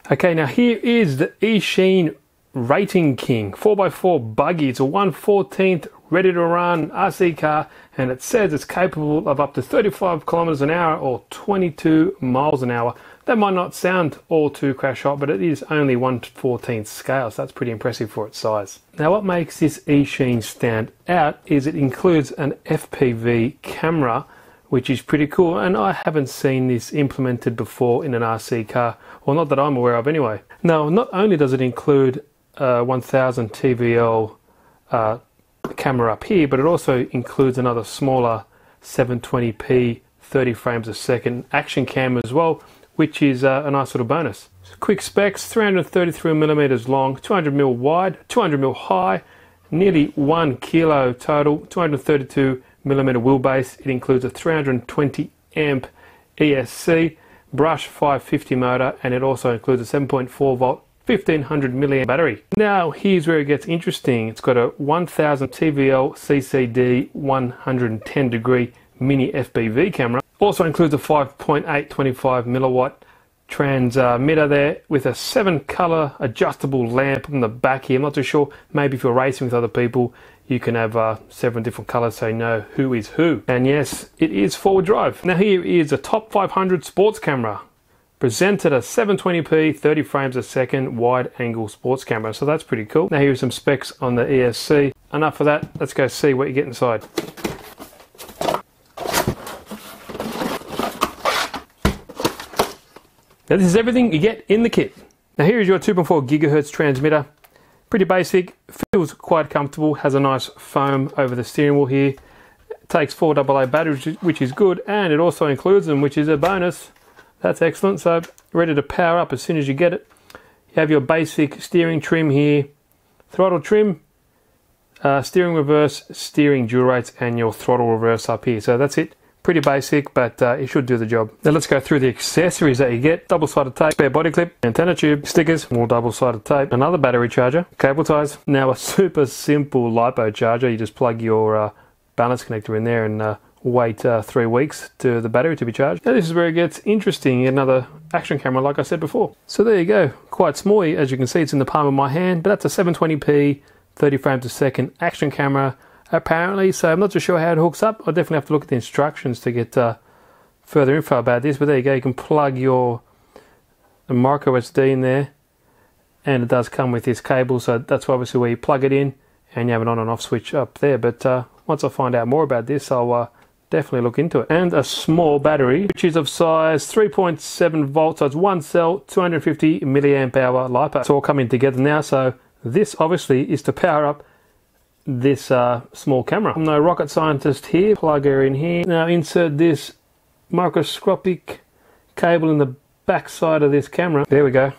Okay, now here is the EACHINE RatingKing 4x4 Buggy. It's a 1/14th ready to run RC car, and it says it's capable of up to 35 kilometers an hour or 22 miles an hour. That might not sound all too crash hot, but it is only 1/14th scale, so that's pretty impressive for its size. Now what makes this EACHINE stand out is it includes an FPV camera, which is pretty cool, and I haven't seen this implemented before in an RC car, well, not that I'm aware of anyway. Now, not only does it include 1000 TVL camera up here, but it also includes another smaller 720p 30 frames a second action cam as well, which is a nice little bonus. So quick specs: 333mm long, 200mm wide, 200mm high, nearly 1 kilo total, 232mm wheelbase. It includes a 320 amp ESC, brush 550 motor, and it also includes a 7.4 volt 1500 milliamp battery. Now here's where it gets interesting. It's got a 1000 TVL CCD 110 degree mini FPV camera. Also includes a 5.825 milliwatt transmitter there with a 7-color adjustable lamp on the back here. I'm not too sure, maybe if you're racing with other people you can have 7 different colors so you know who is who. And yes, it is forward drive. Now here is a top 500 sports camera, presented a 720p 30 frames a second wide angle sports camera, so that's pretty cool. Now here are some specs on the ESC. Enough of that, let's go see what you get inside. Now this is everything you get in the kit. Now here is your 2.4 gigahertz transmitter. Pretty basic, feels quite comfortable, has a nice foam over the steering wheel here. It takes 4 AA batteries, which is good, and it also includes them, which is a bonus. That's excellent, so ready to power up as soon as you get it. You have your basic steering trim here, throttle trim, steering reverse, steering dual rates, and your throttle reverse up here. So that's it. Pretty basic, but it should do the job. Now let's go through the accessories that you get. Double-sided tape, spare body clip, antenna tube, stickers, more double-sided tape, another battery charger, cable ties. Now a super simple LiPo charger. You just plug your balance connector in there and wait 3 weeks to the battery to be charged. Now this is where it gets interesting. Another action camera, like I said before. So there you go. Quite small. As you can see, it's in the palm of my hand, but that's a 720p 30 frames a second action camera, apparently, so I'm not too sure how it hooks up. I'll definitely have to look at the instructions to get further info about this, but there you go. You can plug your micro SD in there, and it does come with this cable, so that's obviously where you plug it in and you have an on and off switch up there. But once I find out more about this, I'll definitely look into it. And a small battery, which is of size 3.7 volts, so it's 1 cell, 250 milliamp hour LiPo. It's all coming together now, so this obviously is to power up this small camera. I'm no rocket scientist here. Plug her in here. Now insert this microscopic cable in the back side of this camera. There we go.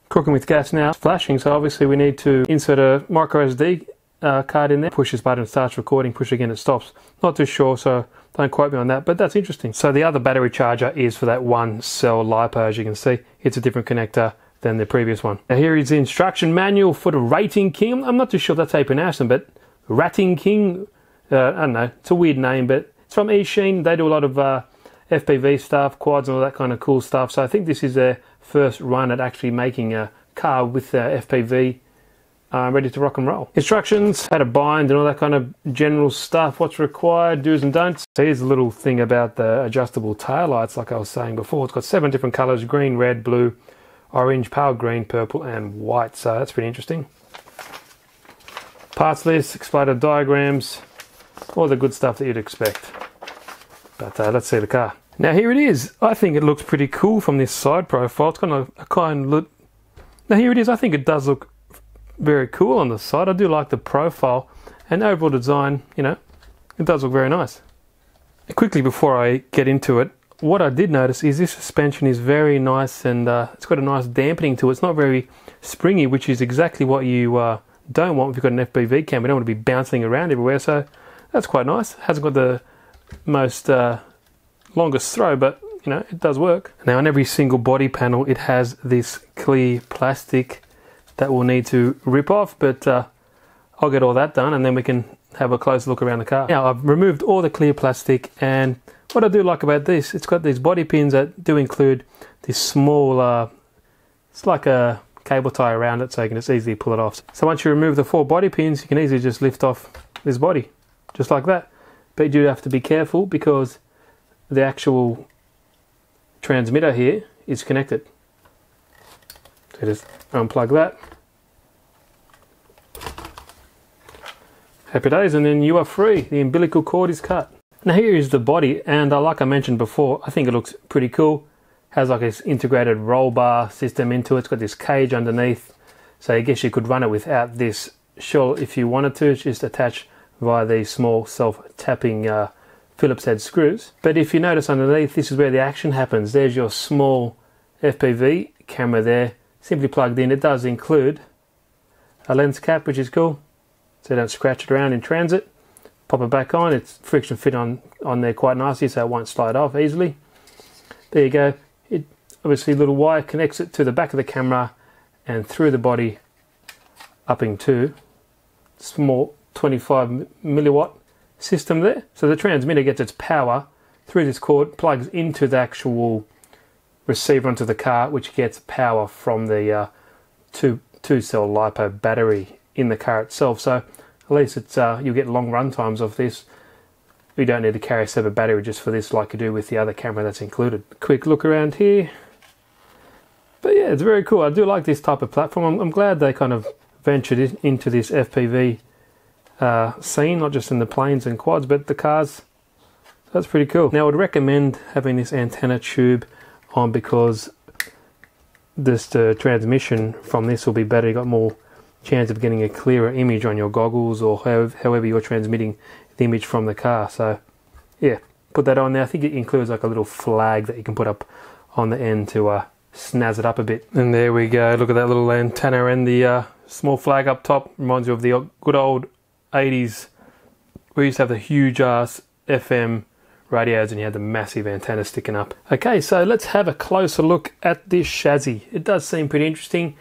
Cooking with gas now. It's flashing, so obviously we need to insert a micro SD card in there. Push this button, starts recording. Push again, it stops. Not too sure, so don't quote me on that, but that's interesting. So the other battery charger is for that 1 cell LiPo. As you can see, it's a different connector than the previous one. Now here is the instruction manual for the RatingKing. I'm not too sure that's how you pronounce them, but RatingKing, I don't know, it's a weird name, but it's from EACHINE. They do a lot of FPV stuff, quads and all that kind of cool stuff, so I think this is their first run at actually making a car with FPV ready to rock and roll. Instructions, how to bind and all that kind of general stuff, what's required, do's and don'ts. So here's a little thing about the adjustable tail lights, like I was saying before. It's got 7 different colors: green, red, blue, orange, pale green, purple and white, so that's pretty interesting. Parts list, exploded diagrams, all the good stuff that you'd expect. But let's see the car. Now here it is. I think it looks pretty cool from this side profile. It's got a kind of look. Now here it is. I think it does look very cool on the side. I do like the profile and overall design, you know, it does look very nice. Quickly before I get into it, what I did notice is this suspension is very nice, and it's got a nice dampening to it. It's not very springy, which is exactly what you don't want if you've got an FPV cam. We don't want to be bouncing around everywhere, so that's quite nice. It hasn't got the most longest throw, but you know, it does work. Now on every single body panel it has this clear plastic that we'll need to rip off, but I'll get all that done and then we can have a closer look around the car. Now I've removed all the clear plastic, and what I do like about this, it's got these body pins that do include this small It's like a cable tie around it, so you can just easily pull it off. So once you remove the 4 body pins, you can easily just lift off this body, just like that. But you do have to be careful because the actual transmitter here is connected. So just unplug that. Happy days, and then you are free. The umbilical cord is cut. Now here is the body, and like I mentioned before, I think it looks pretty cool. Has like this integrated roll bar system into it. It's got this cage underneath, so I guess you could run it without this shell if you wanted to. It's just attached via these small self-tapping Phillips head screws. But if you notice underneath, this is where the action happens. There's your small FPV camera there, simply plugged in. It does include a lens cap, which is cool, so you don't scratch it around in transit. Pop it back on. It's friction fit on there quite nicely, so it won't slide off easily. There you go. It obviously a little wire connects it to the back of the camera and through the body up into small 25 milliwatt system there. So the transmitter gets its power through this cord, plugs into the actual receiver onto the car, which gets power from the two cell LiPo battery in the car itself. So at least it's you'll get long run times of this. You don't need to carry a separate battery just for this like you do with the other camera that's included. Quick look around here. But yeah, it's very cool. I do like this type of platform. I'm glad they kind of ventured into this FPV scene, not just in the planes and quads, but the cars. That's pretty cool. Now I would recommend having this antenna tube on because this transmission from this will be better. You got more chance of getting a clearer image on your goggles or however you're transmitting the image from the car. So yeah, put that on there. I think it includes like a little flag that you can put up on the end to snazz it up a bit. And there we go. Look at that little antenna and the small flag up top. Reminds you of the good old 80s. We used to have the huge ass FM radios and you had the massive antenna sticking up. Okay, so let's have a closer look at this chassis. It does seem pretty interesting.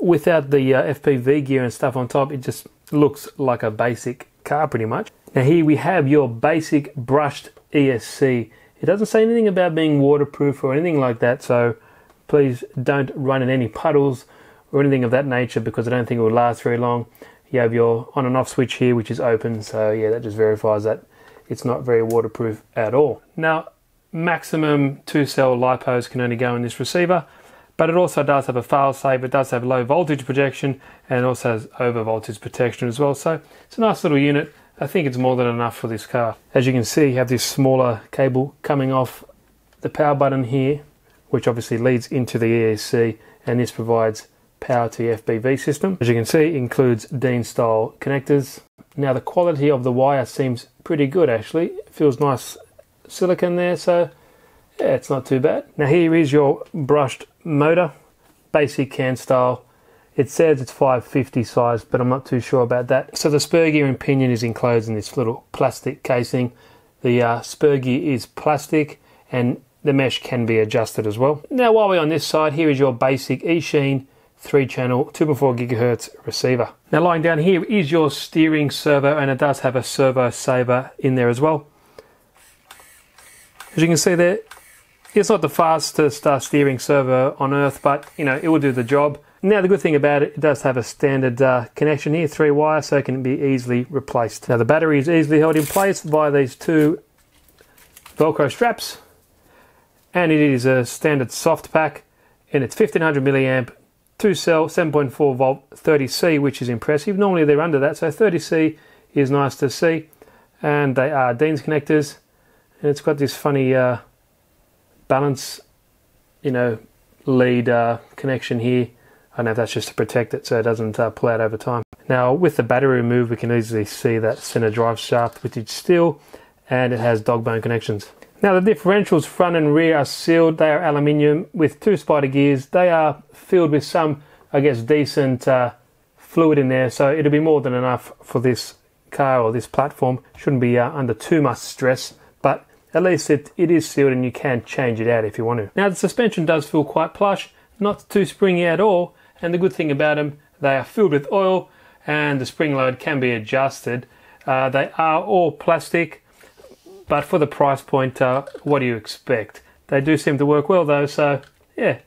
Without the FPV gear and stuff on top, it just looks like a basic car pretty much. Now here we have your basic brushed ESC. It doesn't say anything about being waterproof or anything like that, so please don't run in any puddles or anything of that nature because I don't think it will last very long. You have your on and off switch here, which is open, so yeah, that just verifies that it's not very waterproof at all. Now, maximum 2-cell LiPos can only go in this receiver, but it also does have a fail-safe. It does have low voltage protection and it also has over voltage protection as well, so it's a nice little unit. I think it's more than enough for this car. As you can see, you have this smaller cable coming off the power button here, which obviously leads into the EAC, and this provides power to the FPV system. As you can see, it includes DIN style connectors. Now the quality of the wire seems pretty good actually. It feels nice silicone there, so yeah, it's not too bad. Now here is your brushed motor, basic can style. It says it's 550 size, but I'm not too sure about that. So the spur gear and pinion is enclosed in this little plastic casing. The spur gear is plastic and the mesh can be adjusted as well. Now while we're on this side, here is your basic EACHINE 3-channel 2.4 GHz receiver. Now lying down here is your steering servo, and it does have a servo saver in there as well. As you can see there, it's not the fastest steering servo on earth, but you know, it will do the job. Now the good thing about it, it does have a standard connection here, 3-wire, so it can be easily replaced. Now the battery is easily held in place via these 2 Velcro straps, and it is a standard soft pack, and it's 1500 milliamp, 2-cell, 7.4 volt, 30C, which is impressive. Normally they're under that, so 30C is nice to see, and they are DIN's connectors, and it's got this funny balance, you know, lead connection here. I don't know if that's just to protect it so it doesn't pull out over time. Now with the battery removed, we can easily see that center drive shaft, which is steel, and it has dog bone connections. Now the differentials front and rear are sealed. They are aluminium with 2 spider gears. They are filled with some, I guess, decent fluid in there, so it'll be more than enough for this car or this platform. Shouldn't be under too much stress, but at least it is sealed and you can change it out if you want to. Now the suspension does feel quite plush, not too springy at all, and the good thing about them, they are filled with oil and the spring load can be adjusted. They are all plastic, but for the price point, what do you expect? They do seem to work well though, so yeah,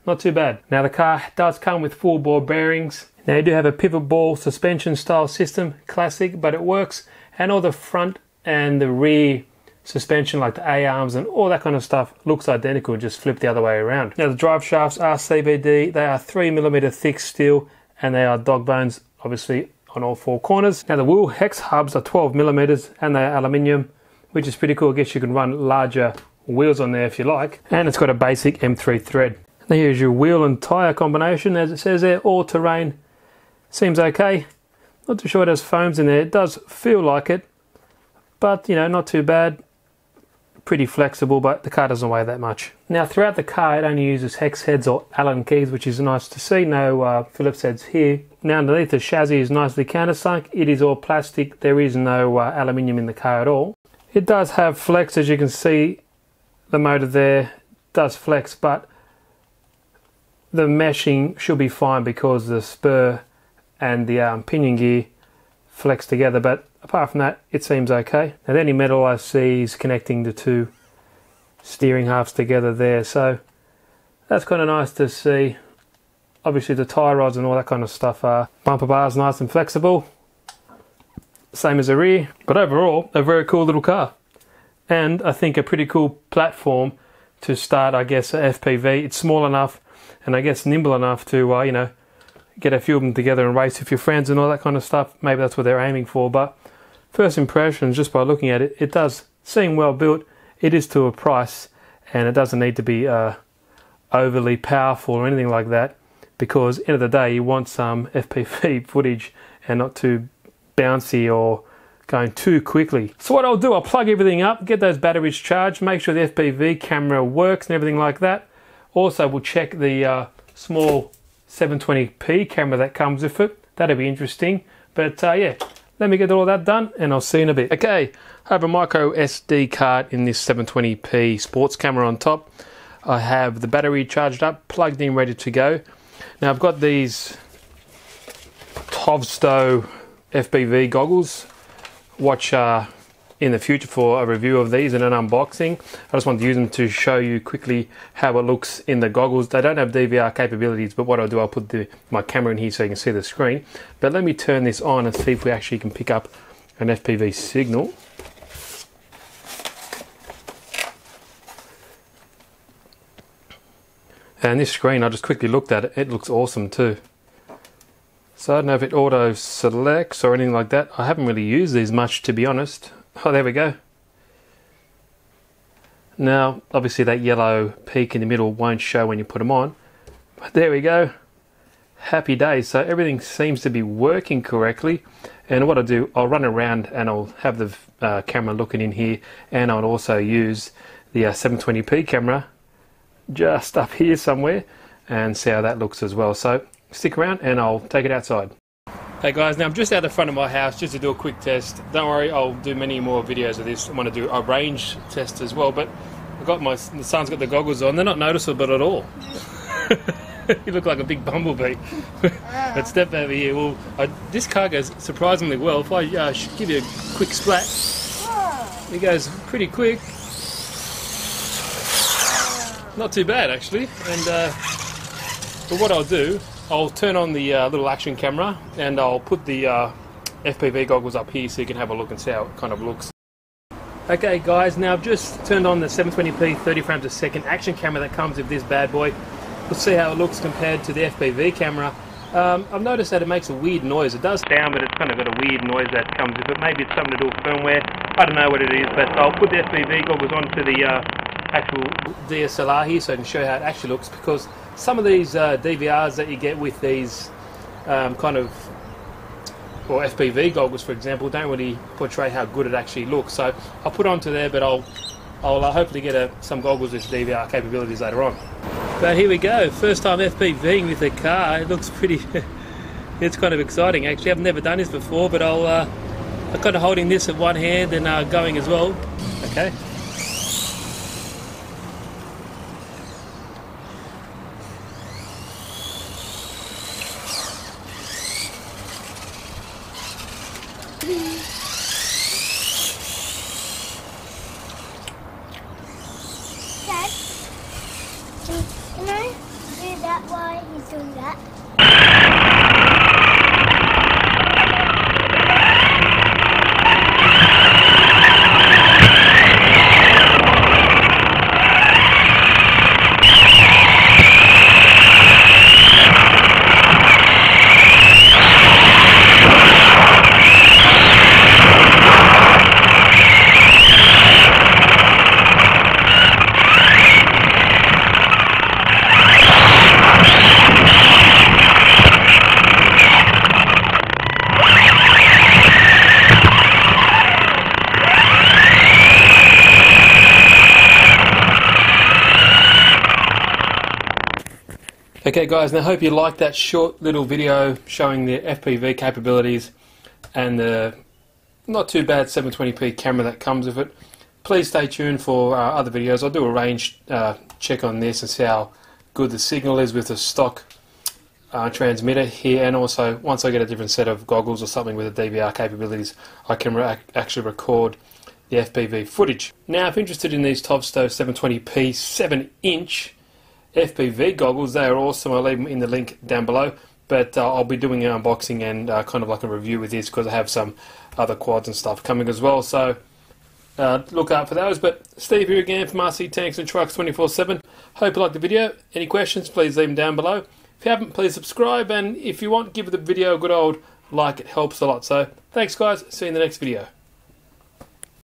not too bad. Now the car does come with full bore bearings. Now you do have a pivot ball suspension style system, classic, but it works. And all the front and the rear suspension, like the A-arms and all that kind of stuff, looks identical, just flip the other way around. Now the drive shafts are CVD, they are 3mm thick steel, and they are dog bones, obviously, on all four corners. Now the wheel hex hubs are 12mm and they are aluminium, which is pretty cool. I guess you can run larger wheels on there if you like. And it's got a basic M3 thread. Now here's your wheel and tyre combination, as it says there, all terrain. Seems okay. Not too sure it has foams in there. It does feel like it, but you know, not too bad. Pretty flexible, but the car doesn't weigh that much. Now throughout the car it only uses hex heads or Allen keys, which is nice to see. No Phillips heads here. Now underneath the chassis is nicely countersunk. It is all plastic. There is no aluminium in the car at all. It does have flex, as you can see. The motor there does flex, but the meshing should be fine because the spur and the pinion gear flex together, but apart from that it seems okay. Now the only metal I see is connecting the two steering halves together there, so that's kind of nice to see. Obviously the tie rods and all that kind of stuff are bumper bars, nice and flexible, same as the rear, but overall a very cool little car, and I think a pretty cool platform to start, I guess, a FPV. It's small enough and I guess nimble enough to you know, get a few of them together and race with your friends and all that kind of stuff. Maybe that's what they're aiming for, but first impressions, just by looking at it, it does seem well built. It is to a price, and it doesn't need to be overly powerful or anything like that, because end of the day you want some FPV footage and not too bouncy or going too quickly. So what I'll do, I'll plug everything up, get those batteries charged, make sure the FPV camera works and everything like that. Also we'll check the small 720p camera that comes with it. That'll be interesting. But yeah, let me get all that done and I'll see you in a bit. Okay, I have a micro SD card in this 720p sports camera on top. I have the battery charged up, plugged in, ready to go. Now I've got these Tovsto FPV goggles. Watch in the future for a review of these and an unboxing. I just want to use them to show you quickly how it looks in the goggles. They don't have DVR capabilities, but what I'll do, I'll put my camera in here so you can see the screen. But let me turn this on and see if we actually can pick up an FPV signal. And this screen, I just quickly looked at it, it looks awesome too. So I don't know if it auto selects or anything like that. I haven't really used these much, to be honest. Oh, there we go. Now, obviously that yellow peak in the middle won't show when you put them on. But there we go. Happy days. So everything seems to be working correctly. And what I'll do, I'll run around and I'll have the camera looking in here. And I'll also use the 720p camera just up here somewhere and see how that looks as well. So stick around and I'll take it outside. Hey guys, now I'm just out the front of my house just to do a quick test. Don't worry, I'll do many more videos of this. I want to do a range test as well, but I've got the son's got the goggles on. They're not noticeable at all. You look like a big bumblebee. Let's step over here. Well, this car goes surprisingly well. If I should give you a quick splat, it goes pretty quick. Not too bad actually. And but what I'll do, I'll turn on the little action camera and I'll put the FPV goggles up here so you can have a look and see how it kind of looks. Okay guys, now I've just turned on the 720p 30 frames a second action camera that comes with this bad boy. We'll see how it looks compared to the FPV camera. I've noticed that it makes a weird noise. It does sound, but it's kind of got a weird noise that comes with it. Maybe it's something to do with firmware. I don't know what it is, but I'll put the FPV goggles onto the actual DSLR here so I can show you how it actually looks, because some of these DVRs that you get with these or FPV goggles, for example, don't really portray how good it actually looks. So I'll put it onto there, but I'll hopefully get some goggles with DVR capabilities later on. But here we go, first time FPVing with a car. It looks pretty, it's kind of exciting actually. I've never done this before, but I'm kind of holding this at one hand and going as well. Okay. Dad, can I do that. Okay guys, now I hope you liked that short little video showing the FPV capabilities and the not too bad 720p camera that comes with it. Please stay tuned for other videos. I'll do a range check on this and see how good the signal is with the stock transmitter here, and also once I get a different set of goggles or something with the DVR capabilities, I can actually record the FPV footage. Now if you're interested in these Tovsto 720p 7-inch FPV goggles, they are awesome. I'll leave them in the link down below, but I'll be doing an unboxing and kind of like a review with this because I have some other quads and stuff coming as well, so look out for those. But Steve here again from RC Tanks and Trucks 24/7. Hope you liked the video. Any questions, please leave them down below. If you haven't, please subscribe, and if you want, give the video a good old like. It helps a lot. So thanks guys, see you in the next video.